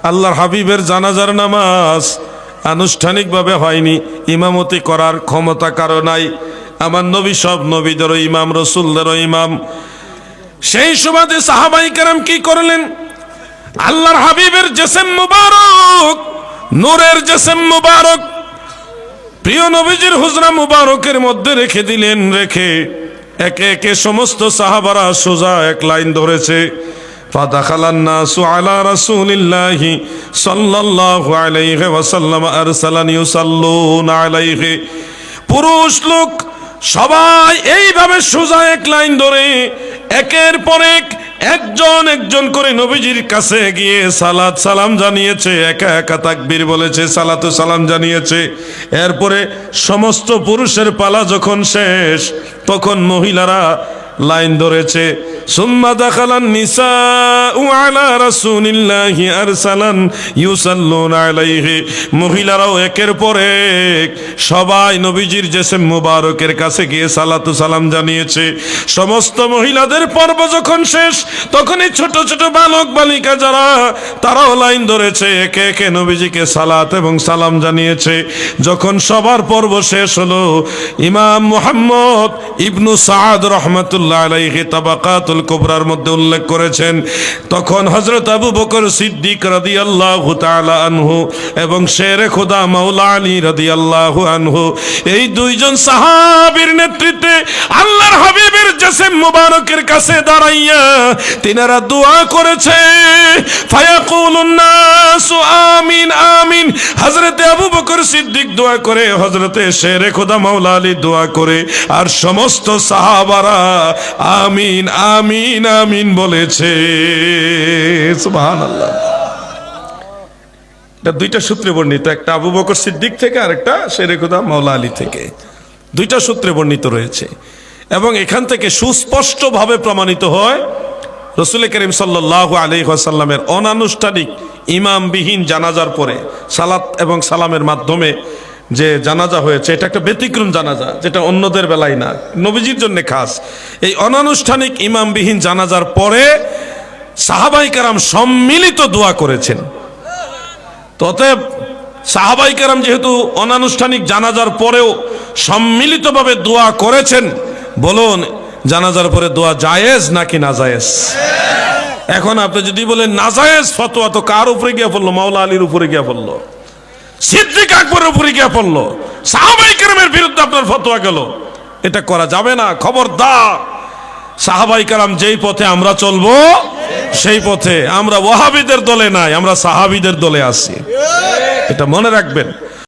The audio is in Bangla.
আল্লাহর হাবিবের জানাজার নামাজ আনুষ্ঠানিকভাবে হয়নি, ইমামতি করার ক্ষমতা কারো নাই। আমার নবী সব নবীদেরও ইমাম, রসুলদেরও ইমাম। সেই সুবাদে সাহাবায়ে কেরাম কি করলেন? আল্লাহর হাবিবের জিসম মুবারক, নূরের জিসম মুবারক প্রিয় নবীজির হুজরা মুবারকের মধ্যে রেখে দিলেন। রেখে একে একে সমস্ত সাহাবারা সোজা এক লাইন ধরেছে। ফাদাখালান নাসু আলা রাসূলিল্লাহি সাল্লাল্লাহু আলাইহি ওয়াসাল্লাম আরসালান ইউসাল্লুনা আলাইহি। পুরুষ লোক সবাই এইভাবে সোজা এক লাইন ধরে একের পর এক একজন একজন করে নবীজির কাছে গিয়ে সালাত সালাম জানিয়েছে, একা একা তাকবীর বলেছে, সালাত ও সালাম জানিয়েছে। এরপরে সমস্ত পুরুষের পালা যখন শেষ, তখন মহিলারা লাইন ধরেছে। সুম্মা দাখালান নিসাউ আলা রাসূলিল্লাহি আরসালান ইউসাল্লুনা আলাইহি। মহিলারাও একের পর এক সবাই নবীজির জিসম মুবারকের কাছে গিয়ে সালাতু সালাম জানিয়েছে। সমস্ত মহিলাদের পর্ব যখন শেষ, তখনই ছোট ছোট বালক বালিকা যারা, তারাও লাইন ধরেছে, একে একে নবীজিকে সালাত এবং সালাম জানিয়েছে। যখন সবার পর্ব শেষ হলো, ইমাম মুহাম্মদ ইবনু সাআদ রাহমাতুল্লাহ আলাইহি তাবাকাতুল কুবরার মধ্যে উল্লেখ করেছেন, তখন হযরত আবু বকর সিদ্দিক রাদিয়াল্লাহু তাআলা আনহু এবং শেরে খোদা মাওলা আলী রাদিয়াল্লাহু আনহু, এই দুইজন সাহাবীর নেতৃত্বে আল্লাহর হাবিবের জিসম মুবারকের কাছে দাঁড়াইয়া তিনারা দোয়া করেছে। ফায়াকুলুন নাসু আমিন আমিন। হযরত আবু বকর সিদ্দিক দোয়া করে, হযরতে শেরে খোদা মাওলা আলী দোয়া করে, আর সমস্ত সাহাবারা আমিন আমিন আমিন বলেছে। সুবহানাল্লাহ। এটা দুইটা সূত্রে বর্ণিত, একটা আবু বকর সিদ্দিক থেকে আর একটা শেরে খোদা মাওলা আলী থেকে, দুইটা সূত্রে বর্ণিত রয়েছে। এবং এখান থেকে সুস্পষ্টভাবে প্রমাণিত হয় রাসূল করিম সাল্লাল্লাহু আলাইহি ওয়াসাল্লামের অনানুষ্ঠানিক ইমামবিহীন জানাজার পরে সালাত এবং সালামের মাধ্যমে যে জানাজা হয়েছে, এটা একটা ব্যতিক্রম জানাজা, যেটা অন্যদের বেলায় না, নবীজির জন্য খাস। এই অনানুষ্ঠানিক ইমামবিহীন জানাজার পরে সাহাবায়ে কেরাম সম্মিলিত দোয়া করেছেন। অতএব সাহাবায়ে কেরাম যেহেতু অনানুষ্ঠানিক জানাজার পরেও সম্মিলিতভাবে দোয়া করেছেন, বলুন জানাজার পরে দোয়া জায়েজ নাকি না জায়েজ? এখন আপনি যদি বলেন না জায়েজ, ফতোয়া তো কার উপরে গিয়ে পড়লো? মাওলা আলীর উপরে গিয়ে পড়লো, সিদ্দিক আকবরের উপরে গিয়ে পড়লো, সাহাবায়ে কেরামের বিরুদ্ধে আপনার ফতোয়া গেল। এটা করা যাবে না, খবরদার। সাহাবায়ে কেরাম যেই পথে আমরা চলবো, সেই পথে। আমরা ওয়াহাবিদের দলে নাই, আমরা সাহাবীদের দলে আছি, এটা মনে রাখবেন।